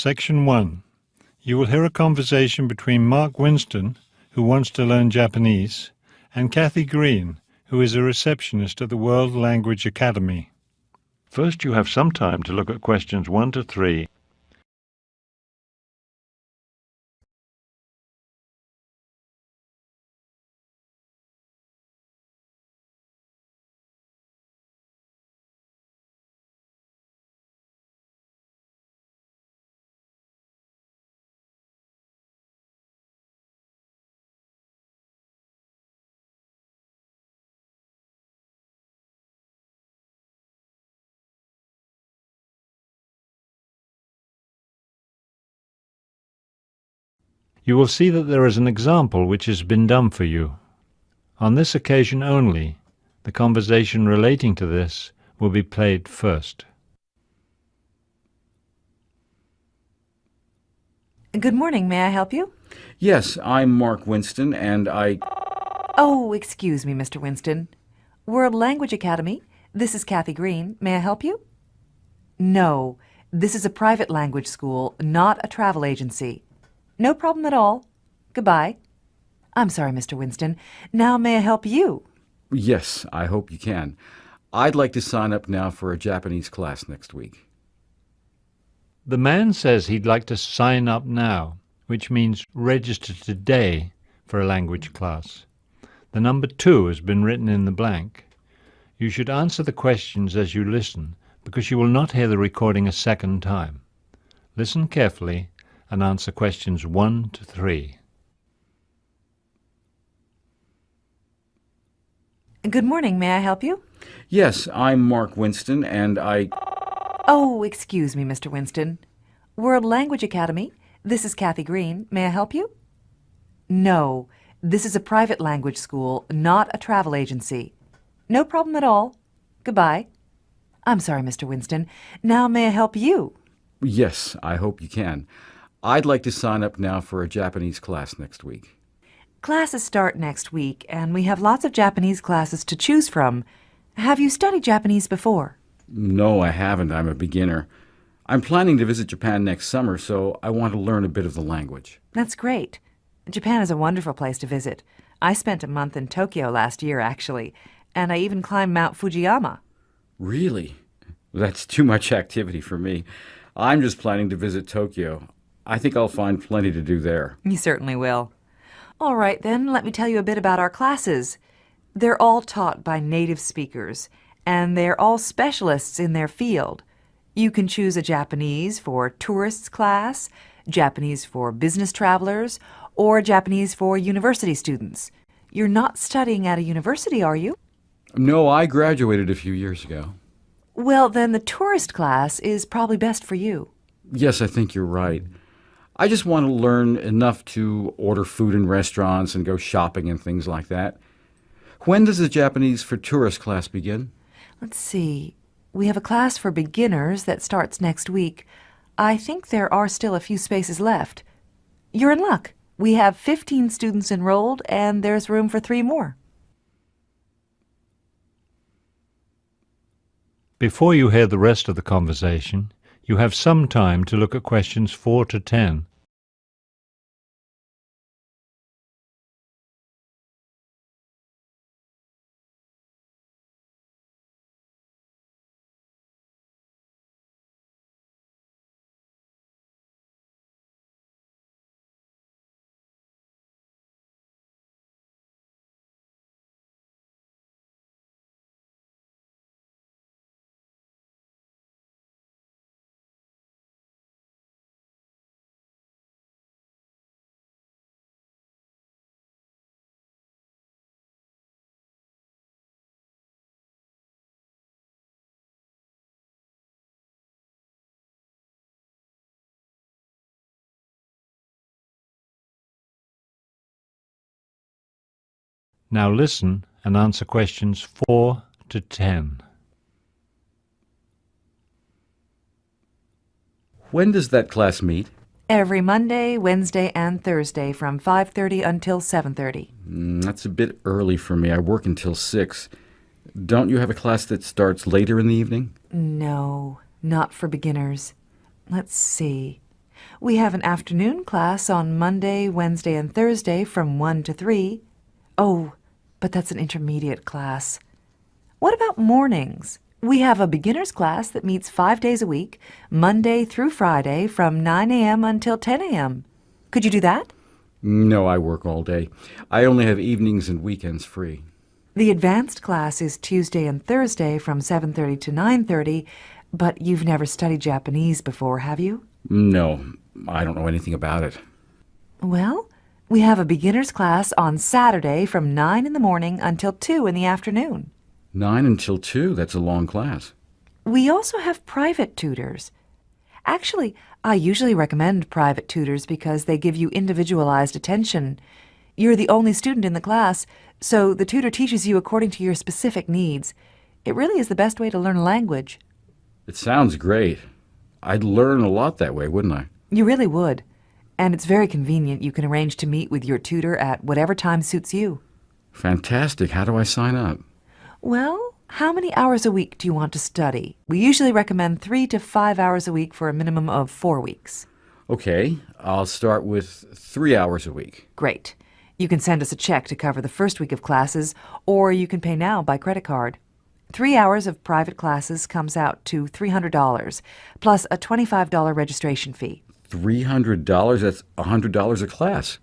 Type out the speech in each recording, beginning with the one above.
Section 1. You will hear a conversation between Mark Winston, who wants to learn Japanese, and Kathy Green, who is a receptionist at the World Language Academy. First, you have some time to look at questions 1 to 3. You will see that there is an example which has been done for you. On this occasion only, the conversation relating to this will be played first. Good morning. May I help you? Yes, I'm Mark Winston, and Oh, excuse me, Mr. Winston. World Language Academy. This is Kathy Green. May I help you? No, this is a private language school, not a travel agency. No problem at all. Goodbye. I'm sorry, Mr. Winston. Now may I help you? Yes, I hope you can. I'd like to sign up now for a Japanese class next week. The man says he'd like to sign up now, which means register today for a language class. The number 2 has been written in the blank. You should answer the questions as you listen, because you will not hear the recording a second time. Listen carefully and answer questions 1 to 3. Good morning. May I help you? Yes, I'm Mark Winston, and Oh, excuse me, Mr. Winston. World Language Academy. This is Kathy Green. May I help you? No, this is a private language school, not a travel agency. No problem at all. Goodbye. I'm sorry, Mr. Winston. Now may I help you? Yes, I hope you can. I'd like to sign up now for a Japanese class next week. Classes start next week, and we have lots of Japanese classes to choose from. Have you studied Japanese before? No, I haven't. I'm a beginner. I'm planning to visit Japan next summer, so I want to learn a bit of the language. That's great. Japan is a wonderful place to visit. I spent a month in Tokyo last year, actually, and I even climbed Mount Fujiyama. Really? That's too much activity for me. I'm just planning to visit Tokyo. I think I'll find plenty to do there. You certainly will. All right, then, let me tell you a bit about our classes. They're all taught by native speakers, and they're all specialists in their field. You can choose a Japanese for tourists class, Japanese for business travelers, or Japanese for university students. You're not studying at a university, are you? No, I graduated a few years ago. Well, then the tourist class is probably best for you. Yes, I think you're right. I just want to learn enough to order food in restaurants and go shopping and things like that. When does the Japanese for tourist class begin? Let's see. We have a class for beginners that starts next week. I think there are still a few spaces left. You're in luck. We have 15 students enrolled, and there's room for 3 more. Before you hear the rest of the conversation, you have some time to look at questions 4 to 10. Now listen and answer questions 4 to 10. When does that class meet? Every Monday, Wednesday, and Thursday from 5:30 until 7:30. That's a bit early for me. I work until 6. Don't you have a class that starts later in the evening? No, not for beginners. Let's see. We have an afternoon class on Monday, Wednesday, and Thursday from 1 to 3. Oh, but that's an intermediate class. What about mornings? We have a beginner's class that meets 5 days a week, Monday through Friday, from 9 a.m. until 10 a.m. Could you do that? No, I work all day. I only have evenings and weekends free. The advanced class is Tuesday and Thursday from 7:30 to 9:30, but you've never studied Japanese before, have you? No, I don't know anything about it. Well, we have a beginner's class on Saturday from 9 in the morning until 2 in the afternoon. 9 until 2, that's a long class. We also have private tutors. Actually, I usually recommend private tutors because they give you individualized attention. You're the only student in the class, so the tutor teaches you according to your specific needs. It really is the best way to learn a language. It sounds great. I'd learn a lot that way, wouldn't I? You really would. And it's very convenient. You can arrange to meet with your tutor at whatever time suits you. Fantastic. How do I sign up? Well, how many hours a week do you want to study? We usually recommend 3 to 5 hours a week for a minimum of 4 weeks. Okay, I'll start with 3 hours a week. Great. You can send us a check to cover the first week of classes, or you can pay now by credit card. 3 hours of private classes comes out to $300, plus a $25 registration fee. $300? That's $100 a class.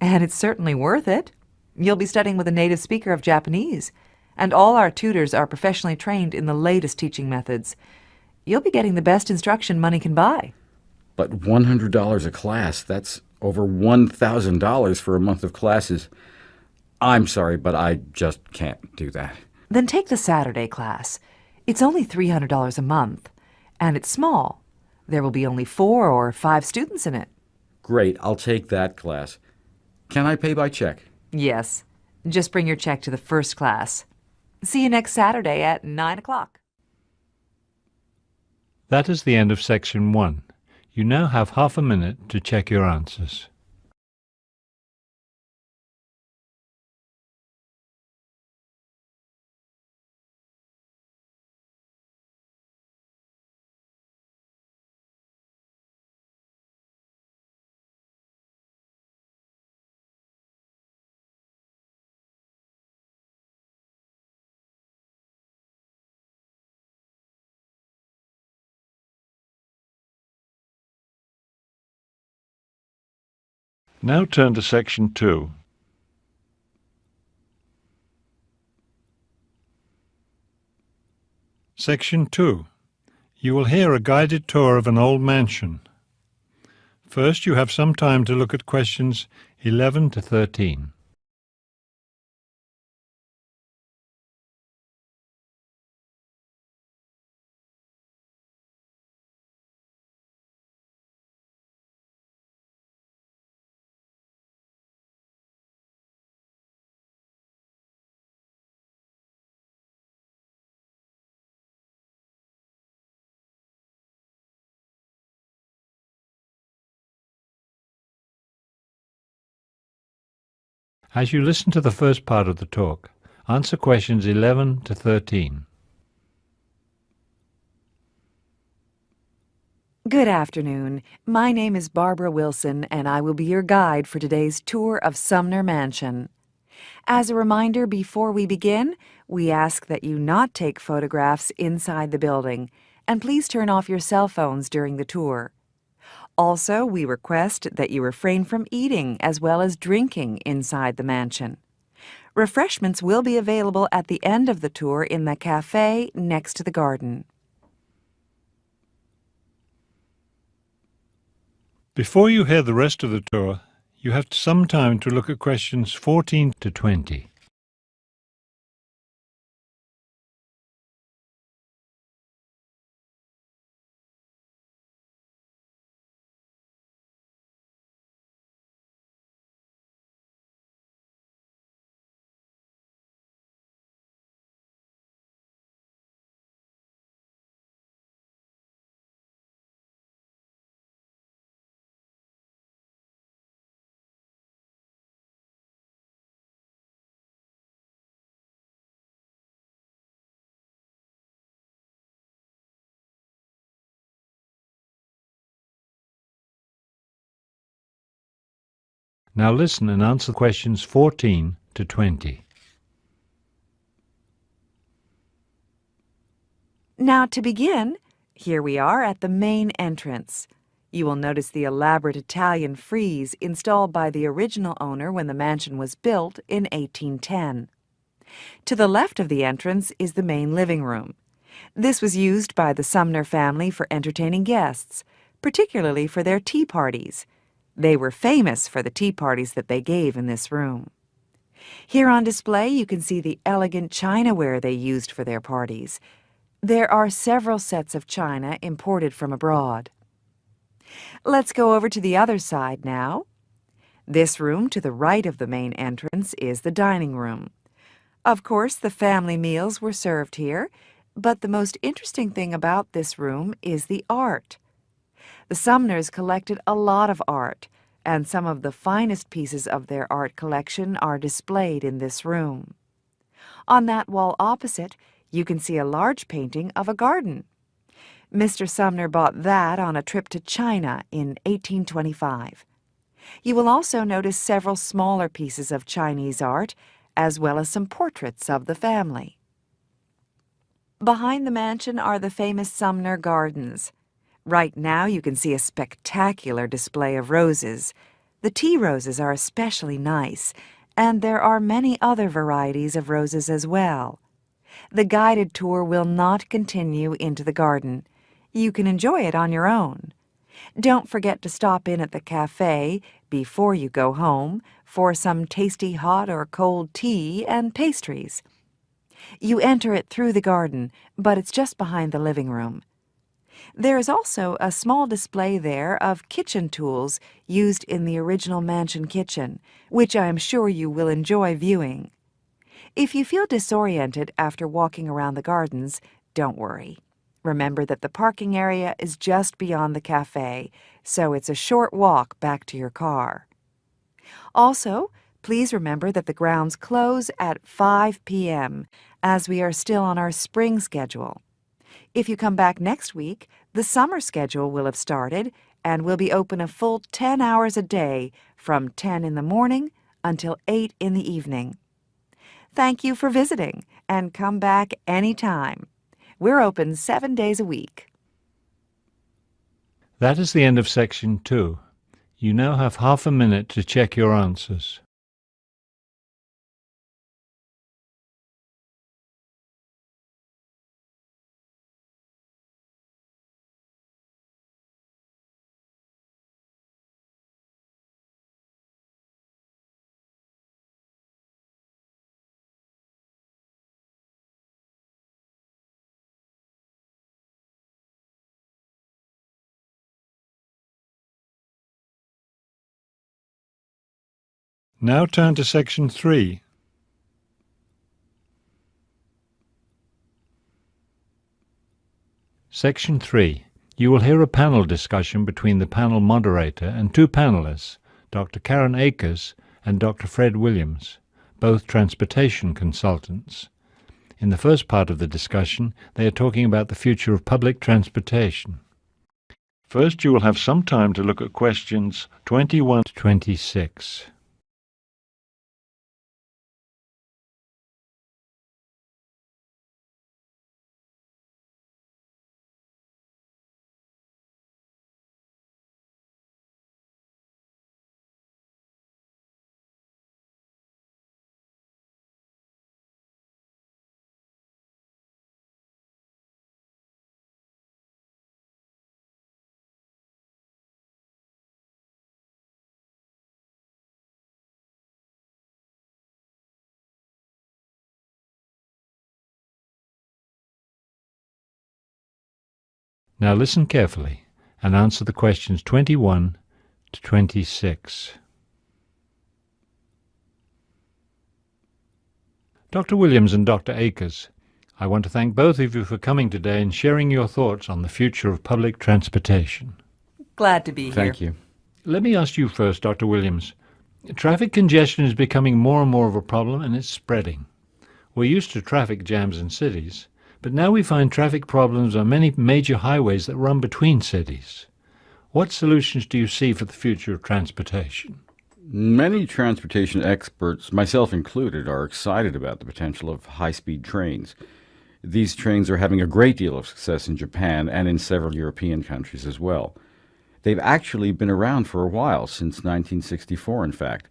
And it's certainly worth it. You'll be studying with a native speaker of Japanese, and all our tutors are professionally trained in the latest teaching methods. You'll be getting the best instruction money can buy. But $100 a class, that's over $1,000 for a month of classes. I'm sorry, but I just can't do that. Then take the Saturday class. It's only $300 a month, and it's small. There will be only 4 or 5 students in it. Great, I'll take that class. Can I pay by check? Yes. Just bring your check to the first class. See you next Saturday at 9 o'clock. That is the end of section 1. You now have half a minute to check your answers. Now turn to section 2. Section 2. You will hear a guided tour of an old mansion. First, you have some time to look at questions 11 to 13. As you listen to the first part of the talk, answer questions 11 to 13. Good afternoon. My name is Barbara Wilson, and I will be your guide for today's tour of Sumner Mansion. As a reminder, before we begin, we ask that you not take photographs inside the building, and please turn off your cell phones during the tour. Also, we request that you refrain from eating as well as drinking inside the mansion. Refreshments will be available at the end of the tour in the cafe next to the garden. Before you hear the rest of the tour, you have some time to look at questions 14 to 20. Now listen and answer questions 14 to 20. Now to begin, here we are at the main entrance. You will notice the elaborate Italian frieze installed by the original owner when the mansion was built in 1810. To the left of the entrance is the main living room. This was used by the Sumner family for entertaining guests, particularly for their tea parties. They were famous for the tea parties that they gave in this room. Here on display you can see the elegant chinaware they used for their parties. There are several sets of china imported from abroad. Let's go over to the other side now. This room to the right of the main entrance is the dining room. Of course, the family meals were served here, but the most interesting thing about this room is the art. The Sumners collected a lot of art, and some of the finest pieces of their art collection are displayed in this room. On that wall opposite, you can see a large painting of a garden. Mr. Sumner bought that on a trip to China in 1825. You will also notice several smaller pieces of Chinese art, as well as some portraits of the family. Behind the mansion are the famous Sumner Gardens. Right now you can see a spectacular display of roses. The tea roses are especially nice, and there are many other varieties of roses as well. The guided tour will not continue into the garden. You can enjoy it on your own. Don't forget to stop in at the cafe before you go home for some tasty hot or cold tea and pastries. You enter it through the garden, but it's just behind the living room. There is also a small display there of kitchen tools used in the original mansion kitchen, which I am sure you will enjoy viewing. If you feel disoriented after walking around the gardens, don't worry. Remember that the parking area is just beyond the cafe, so it's a short walk back to your car. Also, please remember that the grounds close at 5 p.m., as we are still on our spring schedule. If you come back next week, the summer schedule will have started and will be open a full 10 hours a day from 10 in the morning until 8 in the evening. Thank you for visiting, and come back anytime. We're open 7 days a week. That is the end of section 2. You now have half a minute to check your answers. Now turn to section 3. Section 3. You will hear a panel discussion between the panel moderator and two panelists, Dr. Karen Akers and Dr. Fred Williams, both transportation consultants. In the first part of the discussion, they are talking about the future of public transportation. First, you will have some time to look at questions 21 to 26. Now listen carefully and answer the questions 21 to 26. Dr. Williams and Dr. Akers, I want to thank both of you for coming today and sharing your thoughts on the future of public transportation. Glad to be here. Thank you. Let me ask you first, Dr. Williams. Traffic congestion is becoming more and more of a problem, and it's spreading. We're used to traffic jams in cities, but now we find traffic problems on many major highways that run between cities. What solutions do you see for the future of transportation? Many transportation experts, myself included, are excited about the potential of high speed trains. These trains are having a great deal of success in Japan and in several European countries as well. They've actually been around for a while, since 1964, in fact.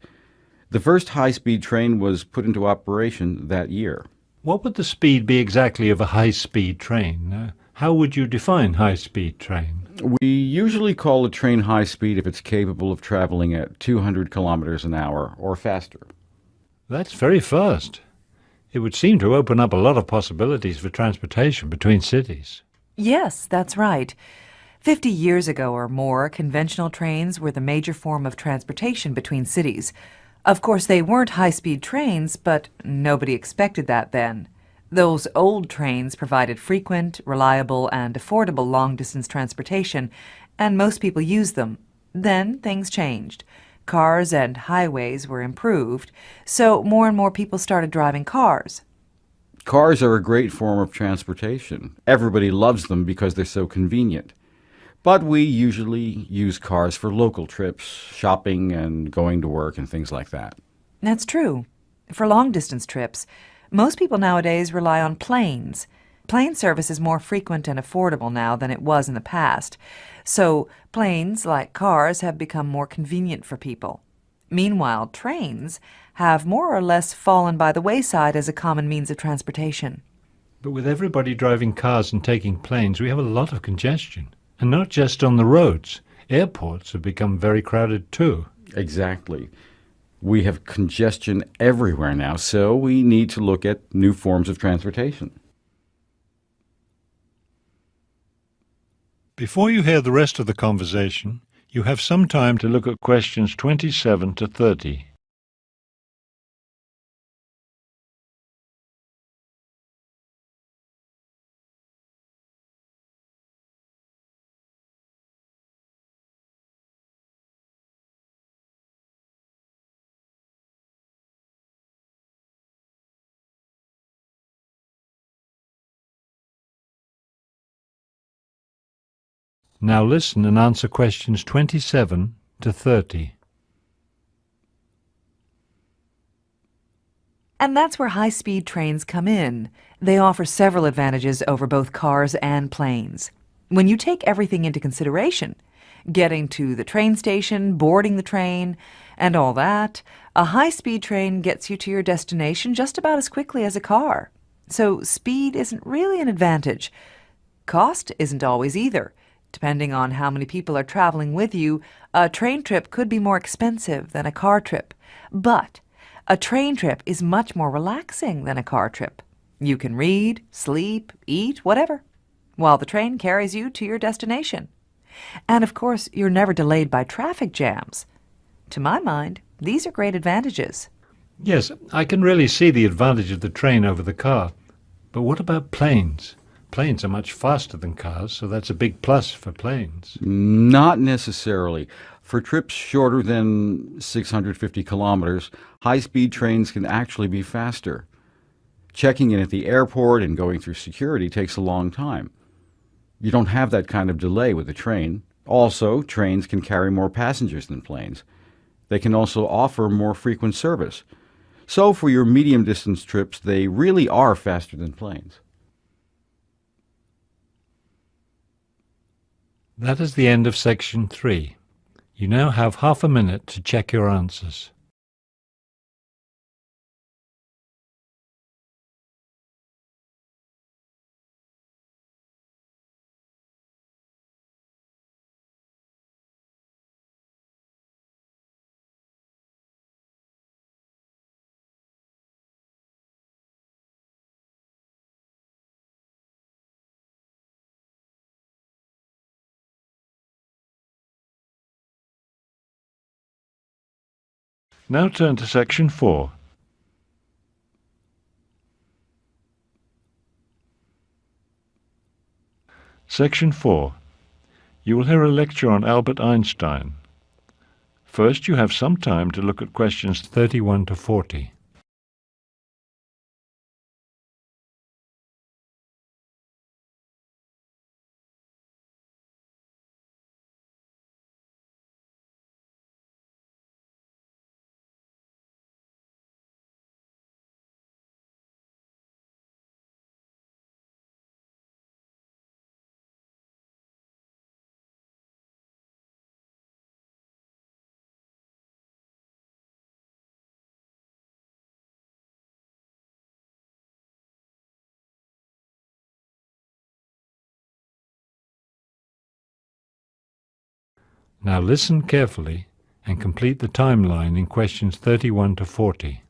The first high speed train was put into operation that year. What would the speed be exactly of a high-speed train? How would you define high-speed train? We usually call a train high speed if it's capable of traveling at 200 kilometers an hour or faster. That's very fast. It would seem to open up a lot of possibilities for transportation between cities. Yes, that's right. 50 years ago or more, conventional trains were the major form of transportation between cities. Of course, they weren't high-speed trains, but nobody expected that then. Those old trains provided frequent, reliable, and affordable long-distance transportation, and most people used them. Then things changed. Cars and highways were improved, so more and more people started driving cars. Cars are a great form of transportation. Everybody loves them because they're so convenient. But we usually use cars for local trips, shopping and going to work and things like that. That's true. For long-distance trips, most people nowadays rely on planes. Plane service is more frequent and affordable now than it was in the past, so planes, like cars, have become more convenient for people. Meanwhile, trains have more or less fallen by the wayside as a common means of transportation. But with everybody driving cars and taking planes, we have a lot of congestion. And not just on the roads. Airports have become very crowded too. Exactly. We have congestion everywhere now, so we need to look at new forms of transportation. Before you hear the rest of the conversation, you have some time to look at questions 27 to 30. Now listen and answer questions 27 to 30. And that's where high-speed trains come in. They offer several advantages over both cars and planes. When you take everything into consideration, getting to the train station, boarding the train, and all that, a high-speed train gets you to your destination just about as quickly as a car. So speed isn't really an advantage. Cost isn't always either. Depending on how many people are traveling with you, a train trip could be more expensive than a car trip. But a train trip is much more relaxing than a car trip. You can read, sleep, eat, whatever, while the train carries you to your destination. And of course, you're never delayed by traffic jams. To my mind, these are great advantages. Yes, I can really see the advantage of the train over the car. But what about planes? Planes are much faster than cars, so that's a big plus for planes. Not necessarily. For trips shorter than 650 kilometers, high-speed trains can actually be faster. Checking in at the airport and going through security takes a long time. You don't have that kind of delay with a train. Also, trains can carry more passengers than planes. They can also offer more frequent service. So for your medium-distance trips, they really are faster than planes. That is the end of section 3. You now have half a minute to check your answers. Now turn to section 4. Section 4. You will hear a lecture on Albert Einstein. First, you have some time to look at questions 31 to 40. Now listen carefully and complete the timeline in questions 31 to 40.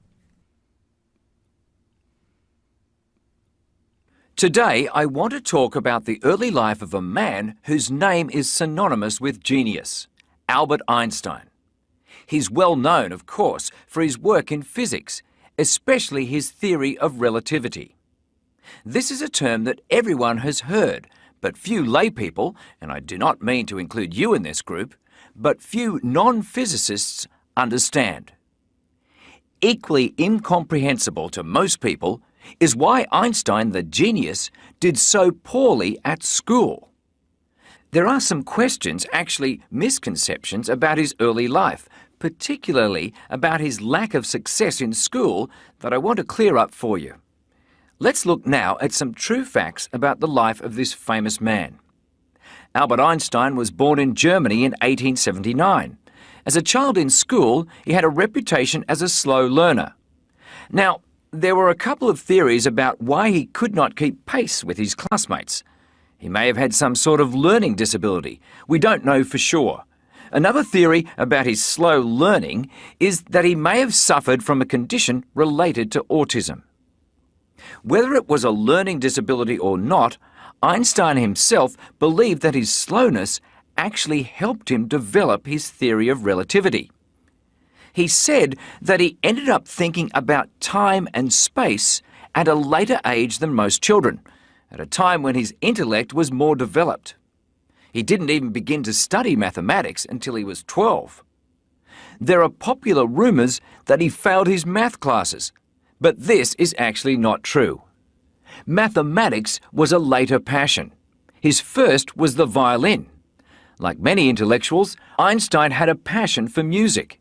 Today, I want to talk about the early life of a man whose name is synonymous with genius, Albert Einstein. He's well known, of course, for his work in physics, especially his theory of relativity. This is a term that everyone has heard, but few laypeople, and I do not mean to include you in this group, but few non-physicists understand. Equally incomprehensible to most people is why Einstein, the genius, did so poorly at school. There are some questions, actually misconceptions, about his early life, particularly about his lack of success in school, that I want to clear up for you. Let's look now at some true facts about the life of this famous man. Albert Einstein was born in Germany in 1879. As a child in school, he had a reputation as a slow learner. Now, there were a couple of theories about why he could not keep pace with his classmates. He may have had some sort of learning disability. We don't know for sure. Another theory about his slow learning is that he may have suffered from a condition related to autism. Whether it was a learning disability or not, Einstein himself believed that his slowness actually helped him develop his theory of relativity. He said that he ended up thinking about time and space at a later age than most children, at a time when his intellect was more developed. He didn't even begin to study mathematics until he was 12. There are popular rumours that he failed his math classes, but this is actually not true. Mathematics was a later passion. His first was the violin. Like many intellectuals, Einstein had a passion for music.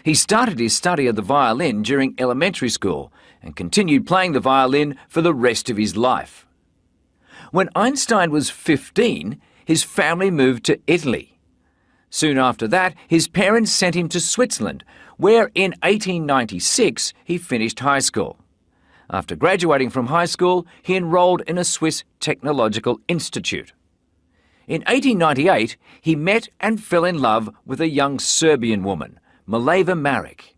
He started his study of the violin during elementary school and continued playing the violin for the rest of his life. When Einstein was 15, his family moved to Italy. Soon after that, his parents sent him to Switzerland, where in 1896 he finished high school. After graduating from high school, he enrolled in a Swiss technological institute. In 1898, he met and fell in love with a young Serbian woman, Mileva Maric.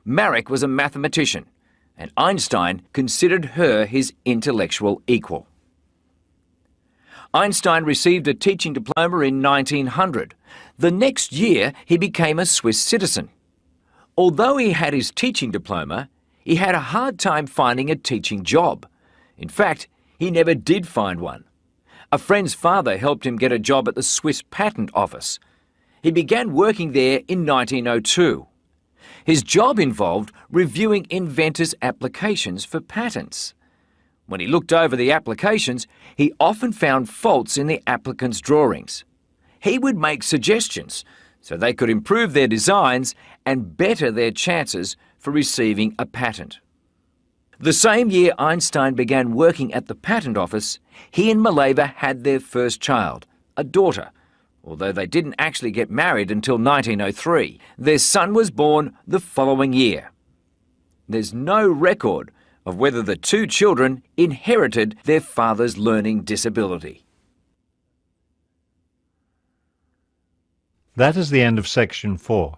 Maric was a mathematician, and Einstein considered her his intellectual equal. Einstein received a teaching diploma in 1900. The next year, he became a Swiss citizen. Although he had his teaching diploma, he had a hard time finding a teaching job. In fact, he never did find one. A friend's father helped him get a job at the Swiss Patent Office. He began working there in 1902. His job involved reviewing inventors' applications for patents. When he looked over the applications, he often found faults in the applicants' drawings. He would make suggestions so they could improve their designs and better their chances for receiving a patent. The same year Einstein began working at the Patent Office, he and Mileva had their first child, a daughter. Although they didn't actually get married until 1903, their son was born the following year. There's no record of whether the two children inherited their father's learning disability. That is the end of section 4.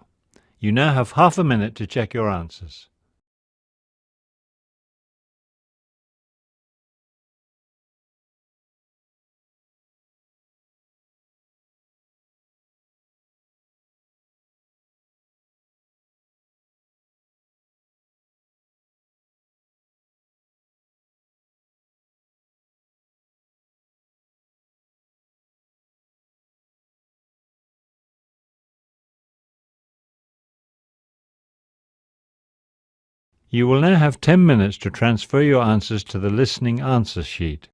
You now have half a minute to check your answers. You will now have 10 minutes to transfer your answers to the listening answer sheet.